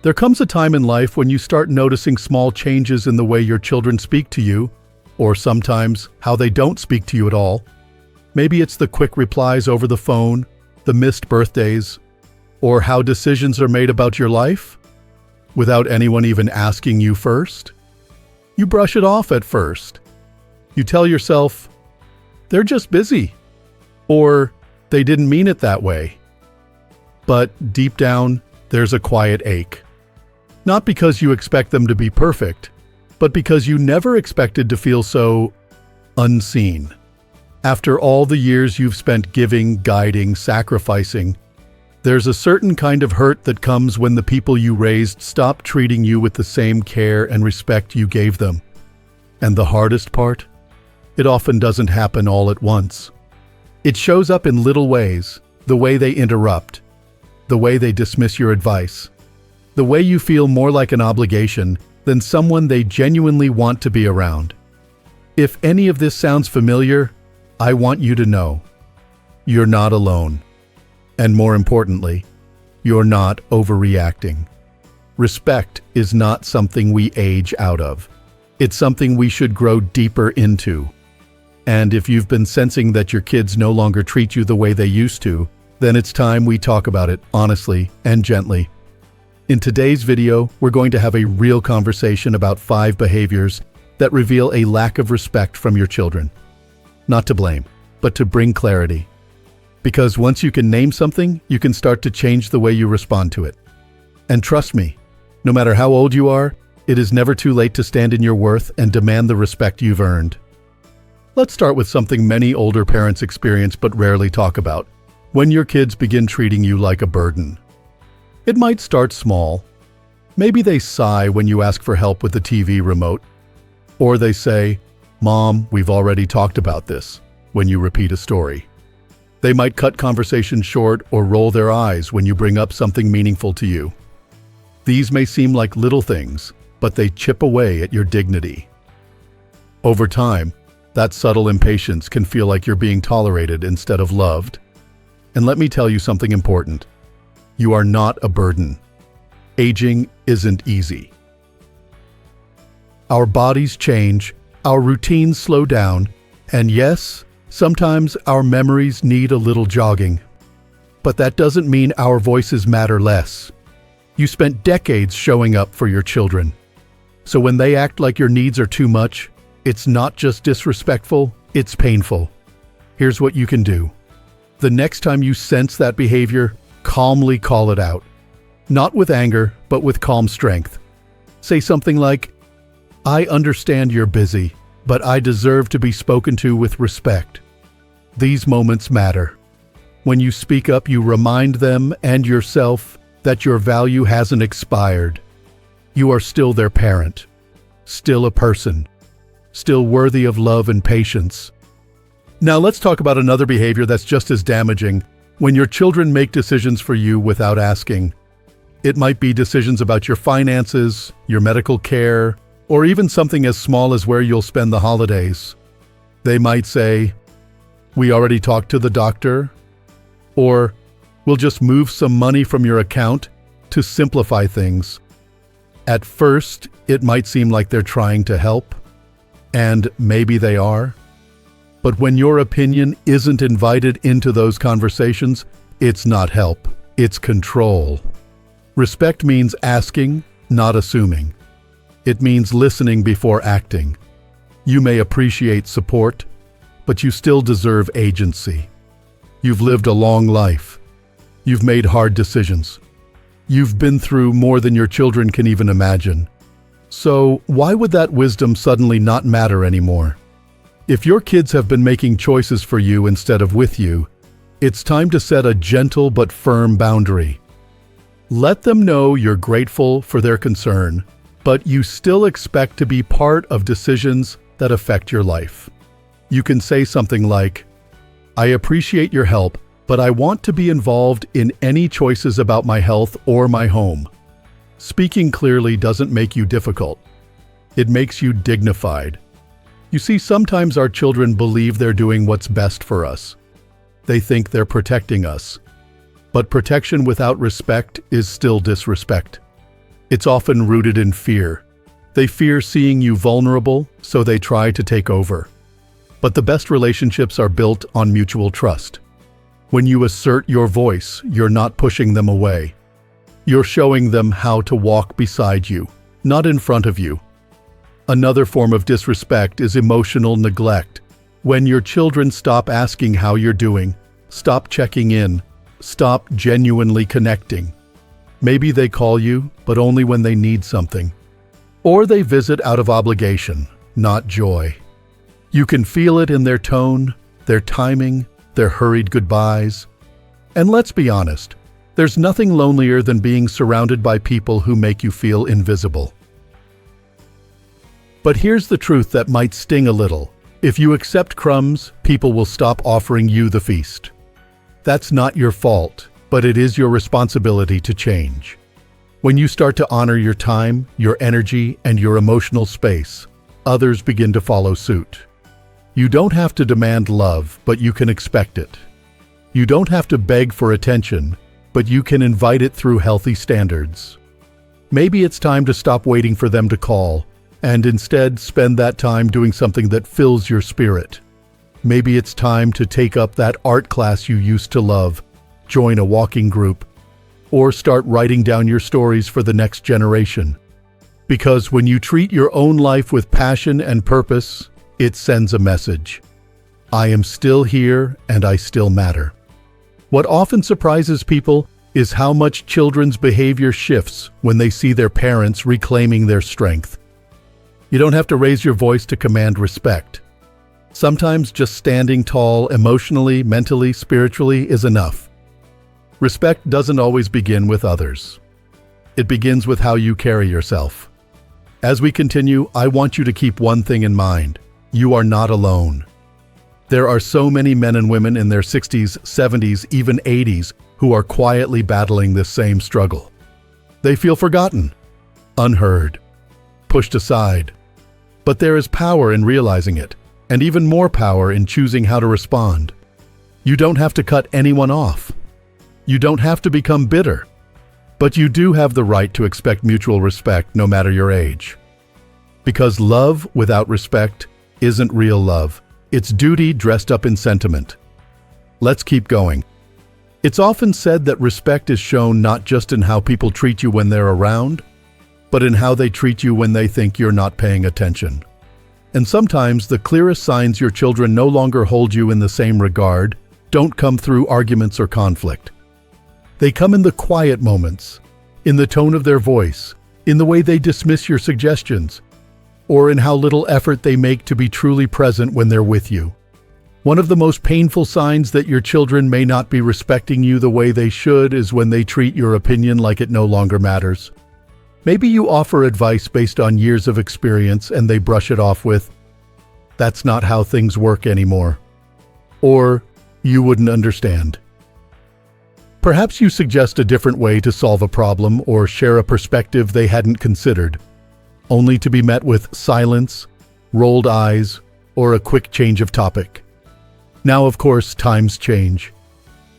There comes a time in life when you start noticing small changes in the way your children speak to you, or sometimes how they don't speak to you at all. Maybe it's the quick replies over the phone, the missed birthdays, or how decisions are made about your life without anyone even asking you first. You brush it off at first. You tell yourself, they're just busy, or they didn't mean it that way. But deep down, there's a quiet ache. Not because you expect them to be perfect, but because you never expected to feel so unseen. After all the years you've spent giving, guiding, sacrificing, there's a certain kind of hurt that comes when the people you raised stop treating you with the same care and respect you gave them. And the hardest part? It often doesn't happen all at once. It shows up in little ways, the way they interrupt, the way they dismiss your advice, the way you feel more like an obligation than someone they genuinely want to be around. If any of this sounds familiar, I want you to know, you're not alone. And more importantly, you're not overreacting. Respect is not something we age out of. It's something we should grow deeper into. And if you've been sensing that your kids no longer treat you the way they used to, then it's time we talk about it honestly and gently. In today's video, we're going to have a real conversation about 5 behaviors that reveal a lack of respect from your children. Not to blame, but to bring clarity. Because once you can name something, you can start to change the way you respond to it. And trust me, no matter how old you are, it is never too late to stand in your worth and demand the respect you've earned. Let's start with something many older parents experience but rarely talk about: when your kids begin treating you like a burden. It might start small. Maybe they sigh when you ask for help with the TV remote. Or they say, "Mom, we've already talked about this," when you repeat a story. They might cut conversations short or roll their eyes when you bring up something meaningful to you. These may seem like little things, but they chip away at your dignity. Over time, that subtle impatience can feel like you're being tolerated instead of loved. And let me tell you something important. You are not a burden. Aging isn't easy. Our bodies change, our routines slow down, and yes, sometimes our memories need a little jogging. But that doesn't mean our voices matter less. You spent decades showing up for your children. So when they act like your needs are too much, it's not just disrespectful, it's painful. Here's what you can do. The next time you sense that behavior, calmly call it out. Not with anger, but with calm strength. Say something like, "I understand you're busy, but I deserve to be spoken to with respect." These moments matter. When you speak up, you remind them and yourself that your value hasn't expired. You are still their parent, still a person, still worthy of love and patience. Now let's talk about another behavior that's just as damaging: when your children make decisions for you without asking. It might be decisions about your finances, your medical care, or even something as small as where you'll spend the holidays. They might say, "We already talked to the doctor," or "We'll just move some money from your account," to simplify things. At first, it might seem like they're trying to help, and maybe they are. But when your opinion isn't invited into those conversations, it's not help, it's control. Respect means asking, not assuming. It means listening before acting. You may appreciate support, but you still deserve agency. You've lived a long life. You've made hard decisions. You've been through more than your children can even imagine. So why would that wisdom suddenly not matter anymore? If your kids have been making choices for you instead of with you, it's time to set a gentle but firm boundary. Let them know you're grateful for their concern, but you still expect to be part of decisions that affect your life. You can say something like, "I appreciate your help, but I want to be involved in any choices about my health or my home." Speaking clearly doesn't make you difficult. It makes you dignified. You see, sometimes our children believe they're doing what's best for us. They think they're protecting us. But protection without respect is still disrespect. It's often rooted in fear. They fear seeing you vulnerable, so they try to take over. But the best relationships are built on mutual trust. When you assert your voice, you're not pushing them away. You're showing them how to walk beside you, not in front of you. Another form of disrespect is emotional neglect. When your children stop asking how you're doing, stop checking in, stop genuinely connecting. Maybe they call you, but only when they need something. Or they visit out of obligation, not joy. You can feel it in their tone, their timing, their hurried goodbyes. And let's be honest, there's nothing lonelier than being surrounded by people who make you feel invisible. But here's the truth that might sting a little. If you accept crumbs, people will stop offering you the feast. That's not your fault, but it is your responsibility to change. When you start to honor your time, your energy, and your emotional space, others begin to follow suit. You don't have to demand love, but you can expect it. You don't have to beg for attention, but you can invite it through healthy standards. Maybe it's time to stop waiting for them to call, and instead spend that time doing something that fills your spirit. Maybe it's time to take up that art class you used to love, join a walking group, or start writing down your stories for the next generation. Because when you treat your own life with passion and purpose, it sends a message. I am still here and I still matter. What often surprises people is how much children's behavior shifts when they see their parents reclaiming their strength. You don't have to raise your voice to command respect. Sometimes just standing tall emotionally, mentally, spiritually is enough. Respect doesn't always begin with others. It begins with how you carry yourself. As we continue, I want you to keep one thing in mind. You are not alone. There are so many men and women in their 60s, 70s, even 80s who are quietly battling this same struggle. They feel forgotten, unheard, pushed aside. But there is power in realizing it, and even more power in choosing how to respond. You don't have to cut anyone off. You don't have to become bitter. But you do have the right to expect mutual respect no matter your age. Because love without respect isn't real love. It's duty dressed up in sentiment. Let's keep going. It's often said that respect is shown not just in how people treat you when they're around, but in how they treat you when they think you're not paying attention. And sometimes the clearest signs your children no longer hold you in the same regard don't come through arguments or conflict. They come in the quiet moments, in the tone of their voice, in the way they dismiss your suggestions, or in how little effort they make to be truly present when they're with you. One of the most painful signs that your children may not be respecting you the way they should is when they treat your opinion like it no longer matters. Maybe you offer advice based on years of experience and they brush it off with, "That's not how things work anymore," or "You wouldn't understand." Perhaps you suggest a different way to solve a problem or share a perspective they hadn't considered, only to be met with silence, rolled eyes, or a quick change of topic. Now, of course, times change,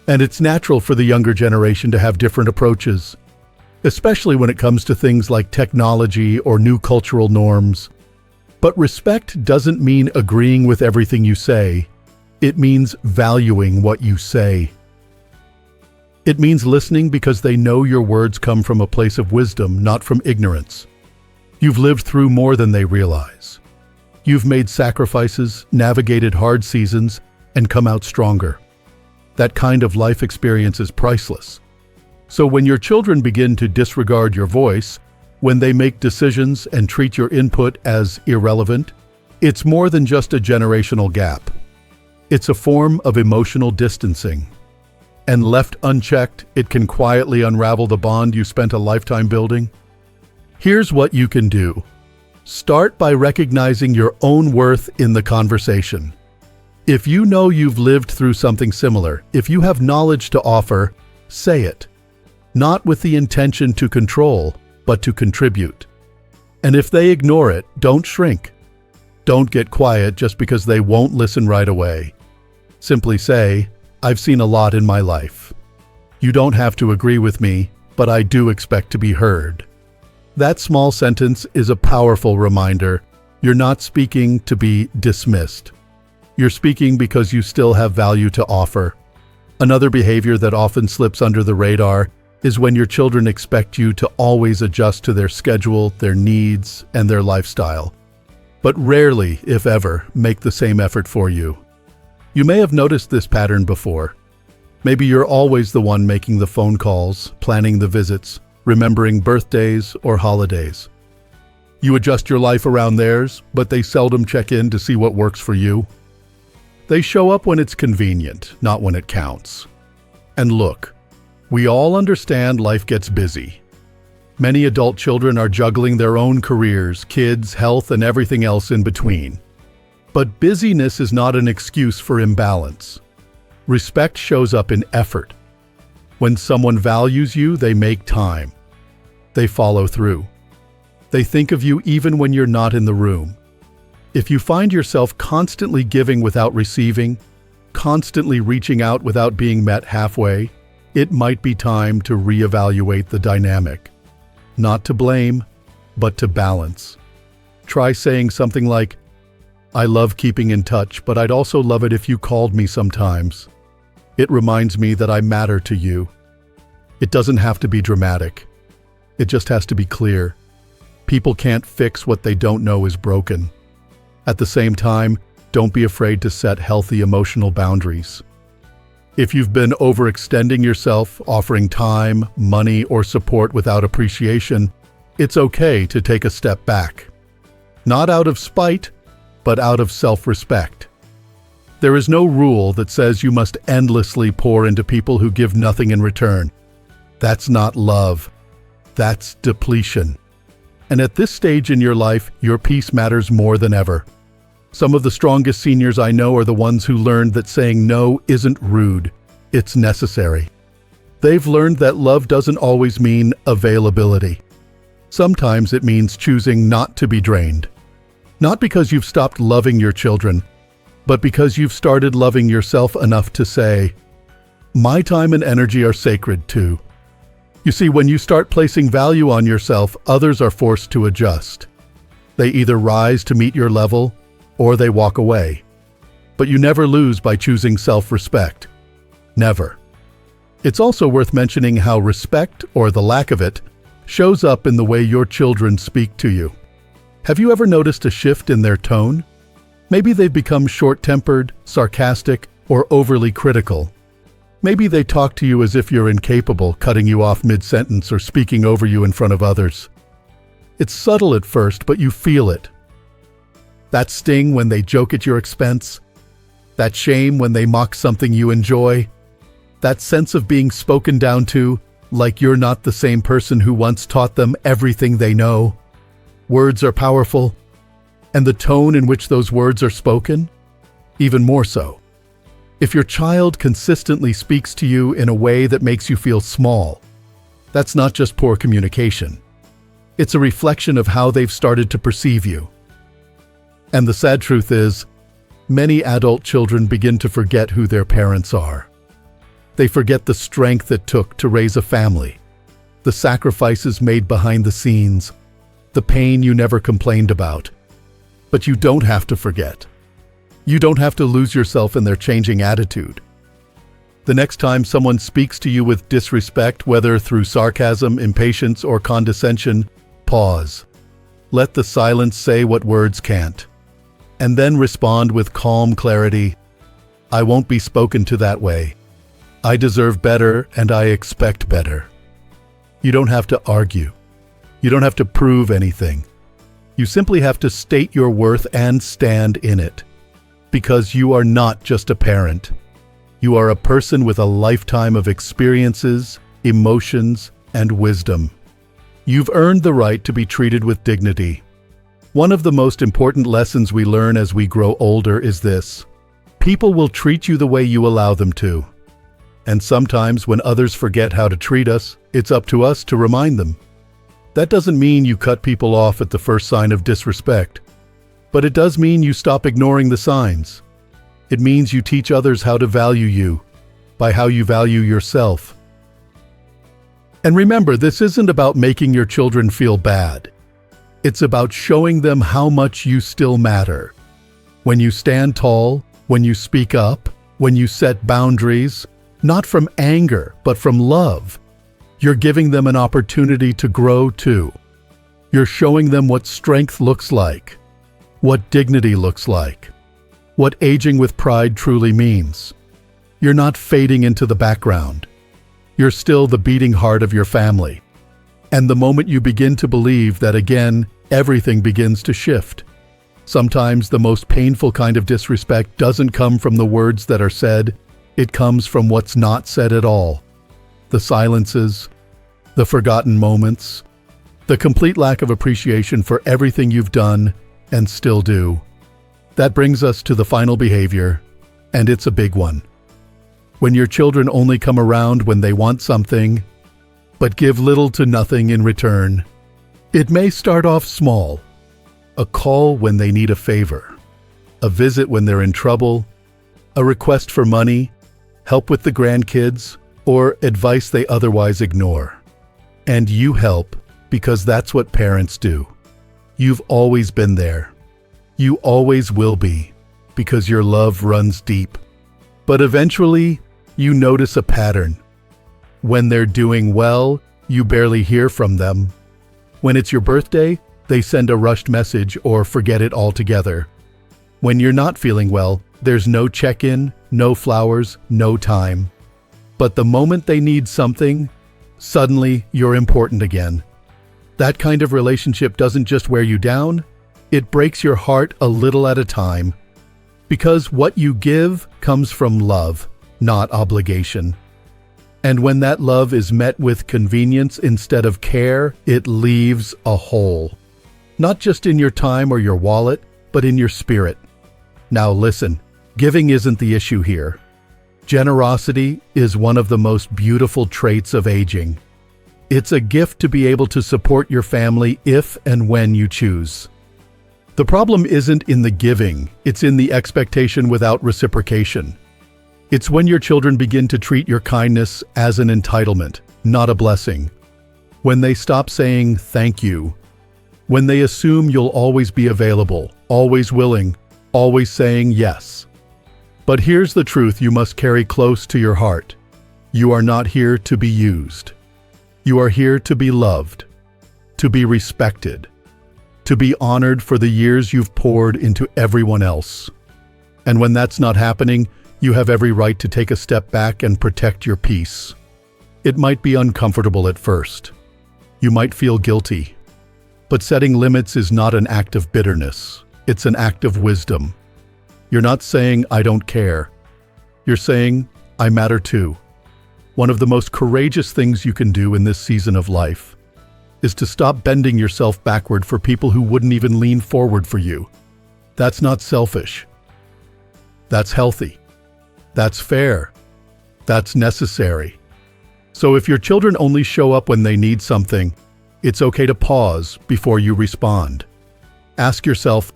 and it's natural for the younger generation to have different approaches, especially when it comes to things like technology or new cultural norms. But respect doesn't mean agreeing with everything you say. It means valuing what you say. It means listening because they know your words come from a place of wisdom, not from ignorance. You've lived through more than they realize. You've made sacrifices, navigated hard seasons, and come out stronger. That kind of life experience is priceless. So when your children begin to disregard your voice, when they make decisions and treat your input as irrelevant, it's more than just a generational gap. It's a form of emotional distancing. And left unchecked, it can quietly unravel the bond you spent a lifetime building. Here's what you can do. Start by recognizing your own worth in the conversation. If you know you've lived through something similar, if you have knowledge to offer, say it. Not with the intention to control, but to contribute. And if they ignore it, don't shrink. Don't get quiet just because they won't listen right away. Simply say, "I've seen a lot in my life. You don't have to agree with me, but I do expect to be heard." That small sentence is a powerful reminder. You're not speaking to be dismissed. You're speaking because you still have value to offer. Another behavior that often slips under the radar is when your children expect you to always adjust to their schedule, their needs, and their lifestyle, but rarely, if ever, make the same effort for you. You may have noticed this pattern before. Maybe you're always the one making the phone calls, planning the visits, remembering birthdays or holidays. You adjust your life around theirs, but they seldom check in to see what works for you. They show up when it's convenient, not when it counts. And look, we all understand life gets busy. Many adult children are juggling their own careers, kids, health, and everything else in between. But busyness is not an excuse for imbalance. Respect shows up in effort. When someone values you, they make time. They follow through. They think of you even when you're not in the room. If you find yourself constantly giving without receiving, constantly reaching out without being met halfway, it might be time to reevaluate the dynamic. Not to blame, but to balance. Try saying something like, "I love keeping in touch, but I'd also love it if you called me sometimes. It reminds me that I matter to you." It doesn't have to be dramatic. It just has to be clear. People can't fix what they don't know is broken. At the same time, don't be afraid to set healthy emotional boundaries. If you've been overextending yourself, offering time, money, or support without appreciation, it's okay to take a step back. Not out of spite, but out of self-respect. There is no rule that says you must endlessly pour into people who give nothing in return. That's not love. That's depletion. And at this stage in your life, your peace matters more than ever. Some of the strongest seniors I know are the ones who learned that saying no isn't rude, it's necessary. They've learned that love doesn't always mean availability. Sometimes it means choosing not to be drained. Not because you've stopped loving your children, but because you've started loving yourself enough to say, "My time and energy are sacred too." You see, when you start placing value on yourself, others are forced to adjust. They either rise to meet your level, or they walk away. But you never lose by choosing self-respect. Never. It's also worth mentioning how respect, or the lack of it, shows up in the way your children speak to you. Have you ever noticed a shift in their tone? Maybe they've become short-tempered, sarcastic, or overly critical. Maybe they talk to you as if you're incapable, cutting you off mid-sentence or speaking over you in front of others. It's subtle at first, but you feel it. That sting when they joke at your expense. That shame when they mock something you enjoy. That sense of being spoken down to, like you're not the same person who once taught them everything they know. Words are powerful, and the tone in which those words are spoken, even more so. If your child consistently speaks to you in a way that makes you feel small, that's not just poor communication. It's a reflection of how they've started to perceive you. And the sad truth is, many adult children begin to forget who their parents are. They forget the strength it took to raise a family, the sacrifices made behind the scenes, the pain you never complained about. But you don't have to forget. You don't have to lose yourself in their changing attitude. The next time someone speaks to you with disrespect, whether through sarcasm, impatience, or condescension, pause. Let the silence say what words can't. And then respond with calm clarity. "I won't be spoken to that way. I deserve better and I expect better." You don't have to argue. You don't have to prove anything. You simply have to state your worth and stand in it. Because you are not just a parent. You are a person with a lifetime of experiences, emotions, and wisdom. You've earned the right to be treated with dignity. One of the most important lessons we learn as we grow older is this: people will treat you the way you allow them to. And sometimes when others forget how to treat us, it's up to us to remind them. That doesn't mean you cut people off at the first sign of disrespect. But it does mean you stop ignoring the signs. It means you teach others how to value you by how you value yourself. And remember, this isn't about making your children feel bad. It's about showing them how much you still matter. When you stand tall, when you speak up, when you set boundaries, not from anger, but from love, you're giving them an opportunity to grow too. You're showing them what strength looks like, what dignity looks like, what aging with pride truly means. You're not fading into the background. You're still the beating heart of your family. And the moment you begin to believe that again, everything begins to shift. Sometimes the most painful kind of disrespect doesn't come from the words that are said, it comes from what's not said at all. The silences, the forgotten moments, the complete lack of appreciation for everything you've done and still do. That brings us to the final behavior, and it's a big one. When your children only come around when they want something, but give little to nothing in return. It may start off small, a call when they need a favor, a visit when they're in trouble, a request for money, help with the grandkids, or advice they otherwise ignore. And you help because that's what parents do. You've always been there. You always will be, because your love runs deep. But eventually, you notice a pattern. When they're doing well, you barely hear from them. When it's your birthday, they send a rushed message or forget it altogether. When you're not feeling well, there's no check-in, no flowers, no time. But the moment they need something, suddenly you're important again. That kind of relationship doesn't just wear you down, it breaks your heart a little at a time. Because what you give comes from love, not obligation. And when that love is met with convenience instead of care, it leaves a hole. Not just in your time or your wallet, but in your spirit. Now listen, giving isn't the issue here. Generosity is one of the most beautiful traits of aging. It's a gift to be able to support your family if and when you choose. The problem isn't in the giving, it's in the expectation without reciprocation. It's when your children begin to treat your kindness as an entitlement, not a blessing. When they stop saying thank you. When they assume you'll always be available, always willing, always saying yes. But here's the truth you must carry close to your heart. You are not here to be used. You are here to be loved, to be respected, to be honored for the years you've poured into everyone else. And when that's not happening, you have every right to take a step back and protect your peace. It might be uncomfortable at first. You might feel guilty. But setting limits is not an act of bitterness. It's an act of wisdom. You're not saying, I don't care. You're saying, I matter too. One of the most courageous things you can do in this season of life is to stop bending yourself backward for people who wouldn't even lean forward for you. That's not selfish. That's healthy. That's fair. That's necessary. So if your children only show up when they need something, it's okay to pause before you respond. Ask yourself,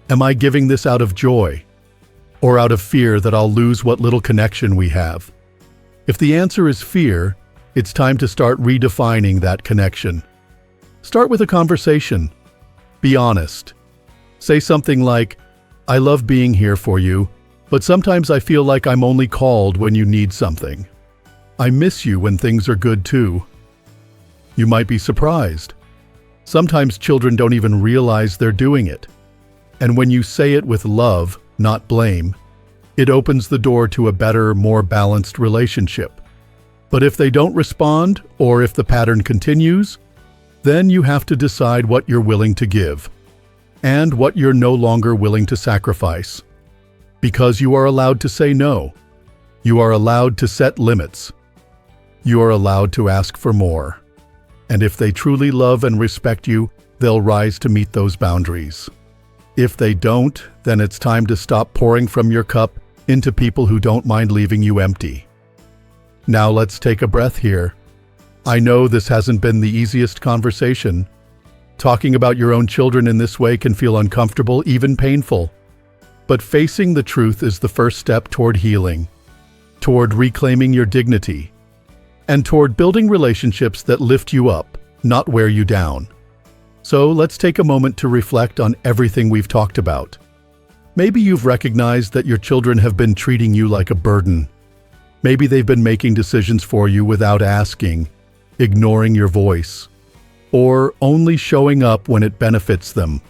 am I giving this out of joy or out of fear that I'll lose what little connection we have? If the answer is fear, it's time to start redefining that connection. Start with a conversation. Be honest. Say something like, I love being here for you, but sometimes I feel like I'm only called when you need something. I miss you when things are good too. You might be surprised. Sometimes children don't even realize they're doing it. And when you say it with love, not blame, it opens the door to a better, more balanced relationship. But if they don't respond, or if the pattern continues, then you have to decide what you're willing to give, and what you're no longer willing to sacrifice. Because you are allowed to say no. You are allowed to set limits. You are allowed to ask for more. And if they truly love and respect you, they'll rise to meet those boundaries. If they don't, then it's time to stop pouring from your cup into people who don't mind leaving you empty. Now let's take a breath here. I know this hasn't been the easiest conversation. Talking about your own children in this way can feel uncomfortable, even painful. But facing the truth is the first step toward healing, toward reclaiming your dignity, and toward building relationships that lift you up, not wear you down. So let's take a moment to reflect on everything we've talked about. Maybe you've recognized that your children have been treating you like a burden. Maybe they've been making decisions for you without asking, ignoring your voice, or only showing up when it benefits them.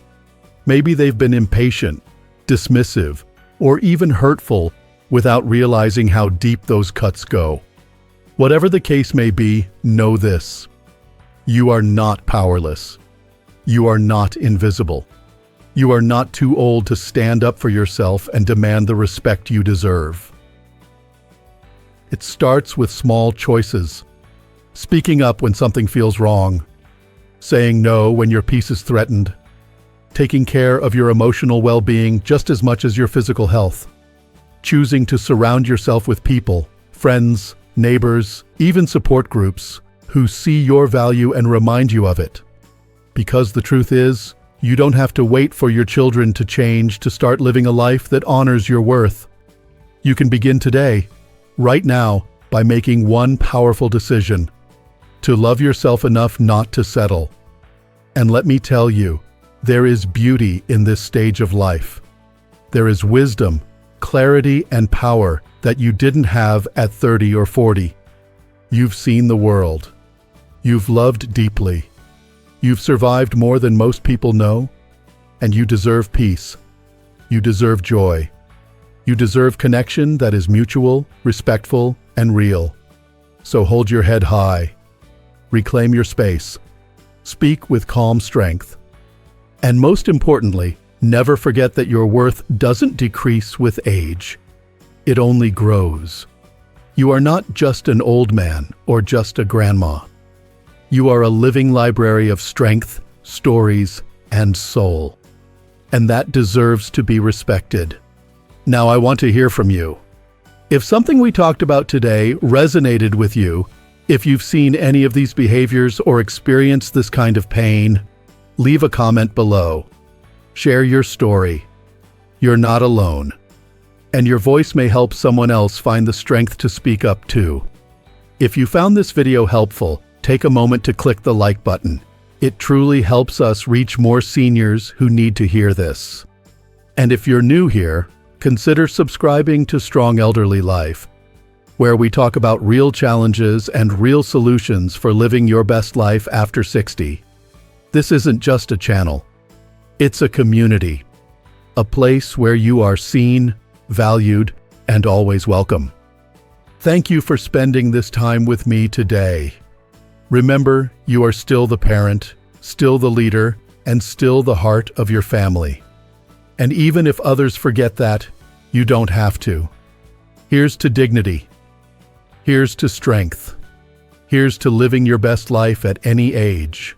Maybe they've been impatient, dismissive, or even hurtful without realizing how deep those cuts go. Whatever the case may be, know this: you are not powerless. You are not invisible. You are not too old to stand up for yourself and demand the respect you deserve. It starts with small choices. Speaking up when something feels wrong. Saying no when your peace is threatened. Taking care of your emotional well-being just as much as your physical health. Choosing to surround yourself with people, friends, neighbors, even support groups, who see your value and remind you of it. Because the truth is, you don't have to wait for your children to change to start living a life that honors your worth. You can begin today, right now, by making one powerful decision: to love yourself enough not to settle. And let me tell you, there is beauty in this stage of life. There is wisdom, clarity, and power that you didn't have at 30 or 40. You've seen the world. You've loved deeply. You've survived more than most people know, and you deserve peace. You deserve joy. You deserve connection that is mutual, respectful, and real. So hold your head high. Reclaim your space. Speak with calm strength. And most importantly, never forget that your worth doesn't decrease with age. It only grows. You are not just an old man or just a grandma. You are a living library of strength, stories, and soul. And that deserves to be respected. Now I want to hear from you. If something we talked about today resonated with you, if you've seen any of these behaviors or experienced this kind of pain, leave a comment below. Share your story. You're not alone. And your voice may help someone else find the strength to speak up too. If you found this video helpful, take a moment to click the like button. It truly helps us reach more seniors who need to hear this. And if you're new here, consider subscribing to Strong Elderly Life, where we talk about real challenges and real solutions for living your best life after 60. This isn't just a channel. It's a community, a place where you are seen, valued, and always welcome. Thank you for spending this time with me today. Remember, you are still the parent, still the leader, and still the heart of your family. And even if others forget that, you don't have to. Here's to dignity. Here's to strength. Here's to living your best life at any age.